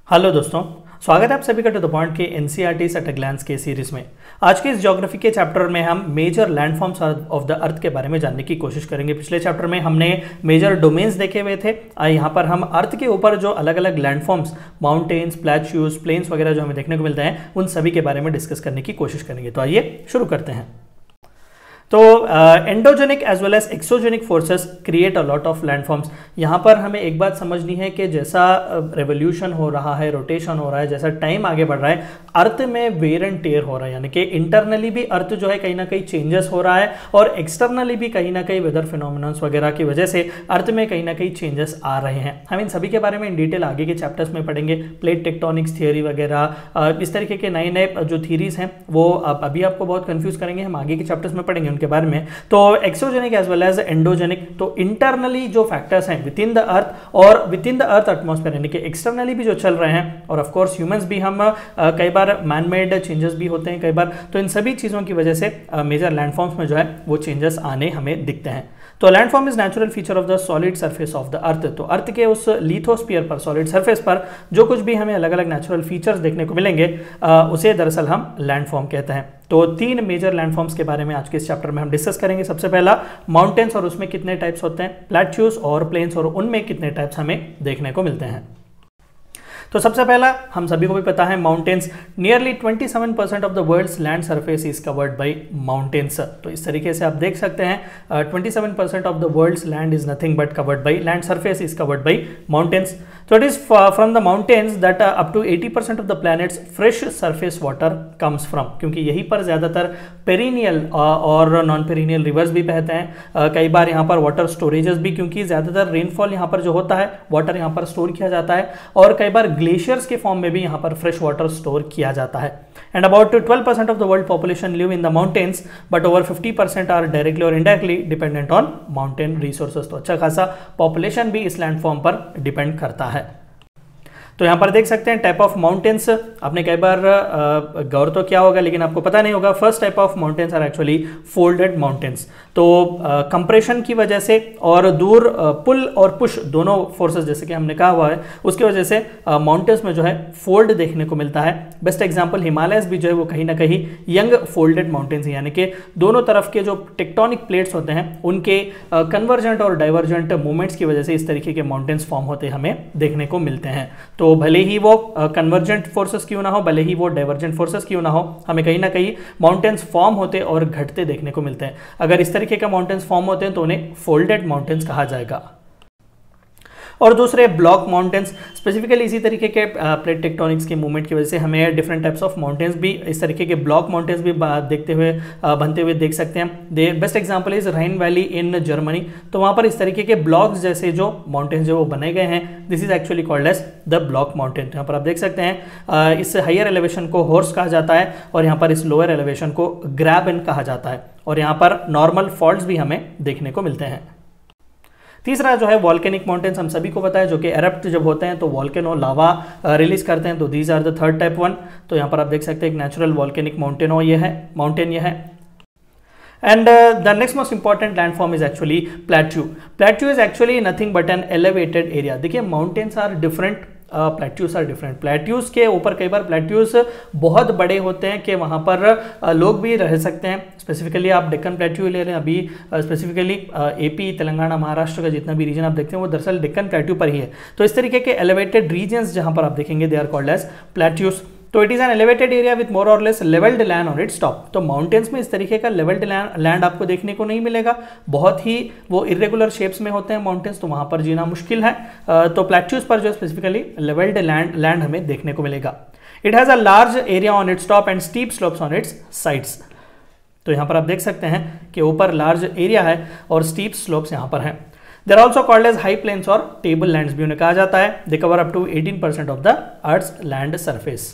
Hello दोस्तों, स्वागत है आप सभी का टू द पॉइंट के एनसीईआरटी एट अ ग्लैंस के सीरीज में। आज के इस ज्योग्राफी के चैप्टर में हम major landforms of the earth के बारे में जानने की कोशिश करेंगे। पिछले चैप्टर में हमने मेजर डोमेन्स देखे हुए थे। यहाँ पर हम अर्थ के ऊपर जो अलग अलग लैंडफॉर्म्स, माउंटेन्स, प्लेट्यूज, प्लेन्स वगैरह जो हमें देखने को मिलते हैं, उन सभी के बारे में डिस्कस करने की कोशिश करेंगे। तो आइए शुरू करते हैं। तो endogenic as well as exogenic forces create a lot of landforms. यहाँ पर हमें एक बात समझनी है कि जैसा रेवोल्यूशन हो रहा है, रोटेशन हो रहा है, जैसा टाइम आगे बढ़ रहा है, अर्थ में वेयर एंड टेयर हो रहा है, यानी कि इंटरनली भी अर्थ जो है कहीं ना कहीं चेंजेस हो रहा है और एक्सटर्नली भी कहीं ना कहीं वेदर फिनोमिनन्स वगैरह की वजह से अर्थ में कहीं ना कहीं चेंजेस आ रहे हैं। हम इन सभी के बारे में इन डिटेल आगे के चैप्टर्स में पढ़ेंगे। प्लेट टेक्टोनिक्स थियरी वगैरह, इस तरीके के नए नए जो थीरीज हैं वो अभी आपको बहुत कंफ्यूज करेंगे। हम आगे के चैप्टर्स में पढ़ेंगे उनके बारे में। तो exogenic as well as endogenic, तो इंटरनली जो फैक्टर्स हैं विद इन द अर्थ और within the earth atmosphere, यानी कि एक्सटर्नली भी जो चल रहे हैं, और ऑफ कोर्स ह्यूमंस भी, हम कई बार मैन मेड चेंजेस भी होते हैं कई बार, तो इन सभी चीज़ों की वजह से मेजर लैंडफॉर्म्स में जो है वो चेंजेस आने हमें दिखते हैं। तो landform is natural feature of the solid surface of the अर्थ। तो अर्थ के उस लिथोस्फीयर पर, सॉलिड सरफेस पर जो कुछ भी हमें अलग अलग नेचुरल फीचर्स देखने को मिलेंगे उसे दरअसल हम लैंडफॉर्म कहते हैं। तो तीन मेजर लैंडफॉर्म्स के बारे में आज के इस चैप्टर में हम डिस्कस करेंगे। सबसे पहला माउंटेन्स और उसमें कितने टाइप्स होते हैं, प्लेट्यूज और प्लेन्स और उनमें कितने टाइप्स हमें देखने को मिलते हैं। तो सबसे पहला हम सभी को भी पता है, mountains. Nearly 27% of the world's land surface is covered by mountains. तो इस तरीके से आप देख सकते हैं 27% of the world's land is nothing but covered by, land surface is covered by mountains. तो it is from the mountains that up to 80% of the planet's fresh surface water comes from, क्योंकि यहीं पर ज्यादातर perennial और non perennial rivers भी बहते हैं। कई बार यहाँ पर वाटर स्टोरेजेस भी, क्योंकि ज्यादातर रेनफॉल यहाँ पर जो होता है वाटर यहाँ पर स्टोर किया जाता है, और कई बार ग्लेशियर्स के फॉर्म में भी यहाँ पर फ्रेश वाटर स्टोर किया जाता है। And about 12% of the world population live in the mountains, but over 50% are directly और indirectly dependent on mountain resources. तो अच्छा खासा पॉपुलेशन भी इस लैंडफॉर्म पर डिपेंड करता है। तो यहाँ पर देख सकते हैं टाइप ऑफ माउंटेन्स। आपने कई बार गौर तो किया होगा, लेकिन आपको पता नहीं होगा, first type of mountains are actually folded mountains. तो कंप्रेशन की वजह से और दूर पुल और पुश दोनों फोर्सेस, जैसे कि हमने कहा हुआ है, उसकी वजह से माउंटेन्स में जो है फोल्ड देखने को मिलता है। बेस्ट एग्जाम्पल हिमालयस भी जो है वो कहीं ना कहीं यंग फोल्डेड माउंटेन्स, यानी कि दोनों तरफ के जो टेक्टोनिक प्लेट्स होते हैं उनके कन्वर्जेंट और डाइवर्जेंट मूवमेंट्स की वजह से इस तरीके के माउंटेन्स फॉर्म होते हमें देखने को मिलते हैं। तो भले ही वो कन्वर्जेंट फोर्सेस क्यों ना हो, भले ही वो डाइवर्जेंट फोर्सेस क्यों ना हो, हमें कहीं ना कहीं माउंटेन्स फॉर्म होते और घटते देखने को मिलते हैं। अगर इस तरीके का माउंटेन्स फॉर्म होते हैं तो उन्हें फोल्डेड माउंटेन्स कहा जाएगा। और दूसरे ब्लॉक माउंटेन्स, स्पेसिफिकली इसी तरीके के प्लेट टेक्टोनिक्स के मूवमेंट की वजह से हमें डिफरेंट टाइप्स ऑफ माउंटेन्स भी, इस तरीके के ब्लॉक माउंटेन्स भी देखते हुए बनते हुए देख सकते हैं। Best example is Rhine valley in Germany. तो वहाँ पर इस तरीके के ब्लॉक्स जैसे जो माउंटेन्स जो वो बने गए हैं, this is actually called as the block mountain. यहाँ पर आप देख सकते हैं इस हायर एलिवेशन को हॉर्स कहा जाता है और यहाँ पर इस लोअर एलिवेशन को ग्रैबन कहा जाता है, और यहाँ पर नॉर्मल फॉल्ट्स भी हमें देखने को मिलते हैं। तीसरा जो है वॉल्केनिक माउंटेन्स, हम सभी को पता है, जो कि एरप्ट जब होते हैं तो वॉल्केनो लावा रिलीज करते हैं। तो these are the third type one. तो यहाँ पर आप देख सकते हैं एक नेचुरल वॉल्केनिक माउंटेन ये है। And the next most important landform is actually plateau. Plateau is actually nothing but an elevated area. देखिए mountains are different, plateaus are different. Plateaus के ऊपर कई बार प्लेट्यूज बहुत बड़े होते हैं कि वहाँ पर लोग भी रह सकते हैं। स्पेसिफिकली आप डेक्कन प्लेट्यू ले लें, अभी स्पेसिफिकली एपी, तेलंगाना, महाराष्ट्र का जितना भी रीजन आप देखते हैं वो दरअसल डेक्कन प्लेट्यू पर ही है। तो इस तरीके के एलिवेटेड रीजन्स जहाँ पर आप देखेंगे they are called as plateaus. तो it is an elevated area with more or less levelled land on its top. तो माउंटेन्स में इस तरीके का लेवल्ड लैंड आपको देखने को नहीं मिलेगा, बहुत ही वो इरेगुलर शेप्स में होते हैं माउंटेन्स, तो वहां पर जीना मुश्किल है। तो प्लेट्यूज पर जो स्पेसिफिकली लेवल्ड लैंड हमें देखने को मिलेगा। It has a large area on its top and steep slopes on it's sides. तो यहाँ पर आप देख सकते हैं कि ऊपर लार्ज एरिया है और स्टीप स्लोप्स यहाँ पर हैं। They are also called as high plains और टेबल लैंड्स भी उन्हें कहा जाता है। They cover up to 18% of the Earth's land surface.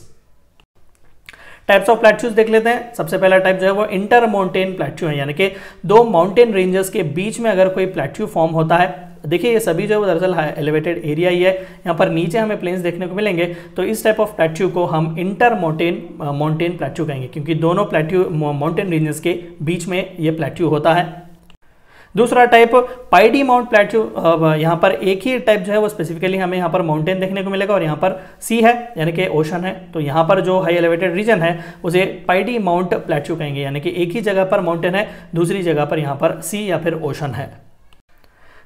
Types of plateaus देख लेते हैं। सबसे पहला टाइप जो है वो इंटर माउंटेन प्लेट्यू है, यानी कि दो माउंटेन रेंजेस के बीच में अगर कोई प्लेट्यू फॉर्म होता है। देखिए ये सभी जो है वो दरअसल एलिवेटेड एरिया ही है, यहाँ पर नीचे हमें प्लेन्स देखने को मिलेंगे। तो इस टाइप ऑफ प्लेट्यू को हम इंटर माउंटेन प्लेट्यू कहेंगे, क्योंकि दोनों प्लेट्यू माउंटेन रेंजेस के बीच में ये प्लेट्यू होता है। दूसरा टाइप पाइडी माउंट प्लेट्यू, यहाँ पर एक ही टाइप जो है वो स्पेसिफिकली हमें यहाँ पर माउंटेन देखने को मिलेगा और यहाँ पर सी है यानी कि ओशन है। तो यहाँ पर जो हाई एलिवेटेड रीजन है उसे पाइडी माउंट प्लेट्यू कहेंगे, यानी कि एक ही जगह पर माउंटेन है, दूसरी जगह पर यहाँ पर सी या फिर ओशन है।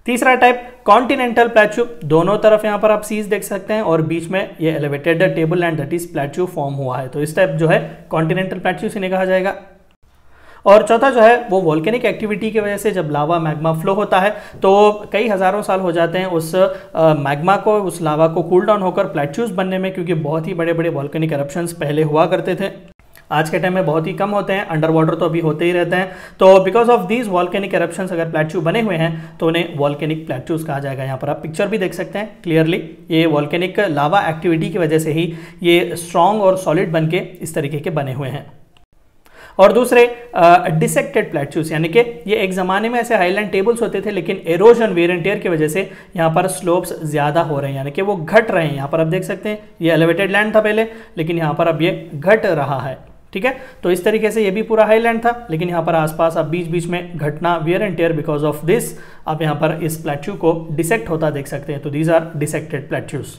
तीसरा टाइप कॉन्टिनेंटल प्लेट्यू, दोनों तरफ यहाँ पर आप सीज देख सकते हैं और बीच में ये elevated table land that is plateau form हुआ है। तो इस टाइप जो है कॉन्टिनेंटल प्लेट्यू इन्हें कहा जाएगा। और चौथा जो है वो वोल्केनिक एक्टिविटी की वजह से जब लावा मैग्मा फ्लो होता है तो कई हजारों साल हो जाते हैं उस मैग्मा को, उस लावा को कूल डाउन होकर प्लेट्यूज बनने में, क्योंकि बहुत ही बड़े बड़े वोल्केनिक एरप्शंस पहले हुआ करते थे। आज के टाइम में बहुत ही कम होते हैं, अंडर वाटर तो अभी होते ही रहते हैं। तो बिकॉज ऑफ दीज वॉल्केनिक एरप्शंस अगर प्लेट्यू बने हुए हैं तो उन्हें वॉल्केनिक प्लेट्यूज कहा जाएगा। यहाँ पर आप पिक्चर भी देख सकते हैं क्लियरली, ये वॉल्केनिक लावा एक्टिविटी की वजह से ही ये स्ट्रॉन्ग और सॉलिड बन के इस तरीके के बने हुए हैं। और दूसरे डिसेक्टेड प्लेट्यूज, यानी कि ये एक ज़माने में ऐसे हाईलैंड टेबल्स होते थे, लेकिन एरोजन वेयर एंड टियर की वजह से यहाँ पर स्लोप्स ज़्यादा हो रहे हैं, यानी कि वो घट रहे हैं। यहाँ पर आप देख सकते हैं ये एलिवेटेड लैंड था पहले, लेकिन यहाँ पर अब ये घट रहा है। ठीक है, तो इस तरीके से ये भी पूरा हाईलैंड था, लेकिन यहाँ पर आसपास अब बीच बीच में घटना wear and tear because of this आप यहाँ पर इस प्लेट्यू को डिसेक्ट होता देख सकते हैं। तो दीज आर डिसेक्टेड प्लेट्यूज।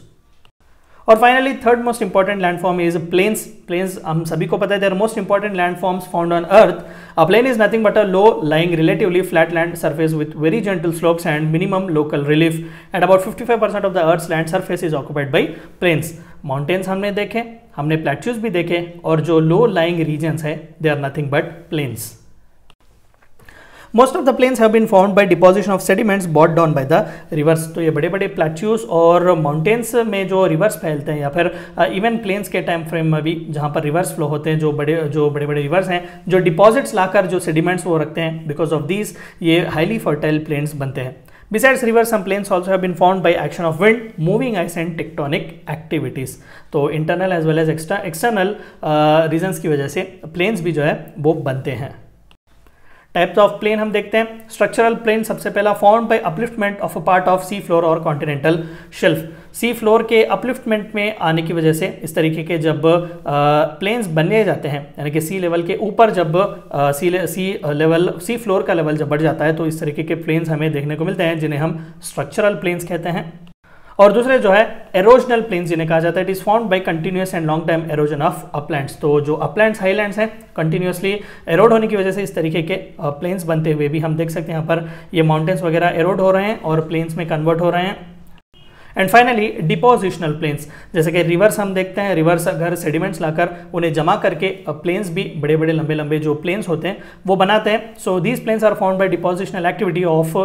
और finally third most important landform is plains. Plains हम सभी को पता है, there most important landforms found on earth. A plain is nothing but a low lying relatively flat land surface with very gentle slopes and minimum local relief, and about 55% of the earth's land surface is occupied by plains. Mountains हमने देखे, हमने plateaus भी देखे, और जो लो lying regions है they are nothing but plains. Most of the plains have been formed by deposition of sediments brought down by the rivers। तो ये बड़े बड़े प्लेट्यूज और माउंटेन्स में जो रिवर्स फैलते हैं, या फिर इवन प्लेन्स के टाइम फ्रेम में भी जहाँ पर रिवर्स फ्लो होते हैं, जो बड़े बड़े रिवर्स हैं, जो डिपॉजिट्स लाकर जो सेडिमेंट्स वो रखते हैं, बिकॉज ऑफ दीज ये हाईली फर्टाइल प्लेन्स बनते हैं। Besides rivers, some plains also have been formed by action of wind, moving ice and tectonic activities। तो internal as well as external regions की वजह से प्लेन्स भी जो है वो बनते हैं। टाइप्स ऑफ प्लेन हम देखते हैं। स्ट्रक्चरल प्लेन सबसे पहला formed by upliftment of a part of sea floor और कॉन्टिनेंटल शेल्फ। सी फ्लोर के अपलिफ्टमेंट में आने की वजह से इस तरीके के जब प्लेन्स बनने जाते हैं, यानी कि सी लेवल के ऊपर जब सी फ्लोर का लेवल जब बढ़ जाता है तो इस तरीके के प्लेन्स हमें देखने को मिलते हैं, जिन्हें हम स्ट्रक्चरल प्लेन्स कहते हैं। और दूसरे जो है एरोजनल प्लेन्स, जिन्हें कहा जाता है it is formed by continuous and long time halogen of Uplands. तो जो अपलैंड्स हाईलैंड्स हैं कंटिन्यूअसली एरोड होने की वजह से इस तरीके के प्लेन्स बनते हुए भी हम देख सकते हैं यहाँ पर ये माउंटेन्स वगैरह एरोड हो रहे हैं और प्लेन्स में कन्वर्ट हो रहे हैं। एंड फाइनली डिपोजिशनल प्लेन्स, जैसे कि रिवर्स हम देखते हैं, रिवर्स अगर सेडिमेंट्स लाकर उन्हें जमा करके प्लेन्स भी बड़े बड़े लंबे लंबे जो प्लेन्स होते हैं वो बनाते हैं। So these plains are found by depositional activity of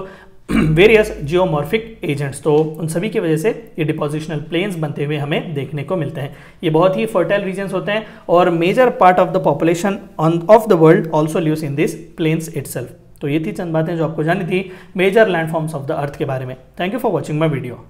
various geomorphic agents. तो उन सभी की वजह से ये डिपोजिशनल प्लेन्स बनते हुए हमें देखने को मिलते हैं। ये बहुत ही फर्टाइल रीजन्स होते हैं और major part of the population of the world also lives in this plains itself. तो ये थी चंद बातें जो आपको जानी थी major landforms of the earth के बारे में। Thank you for watching my video.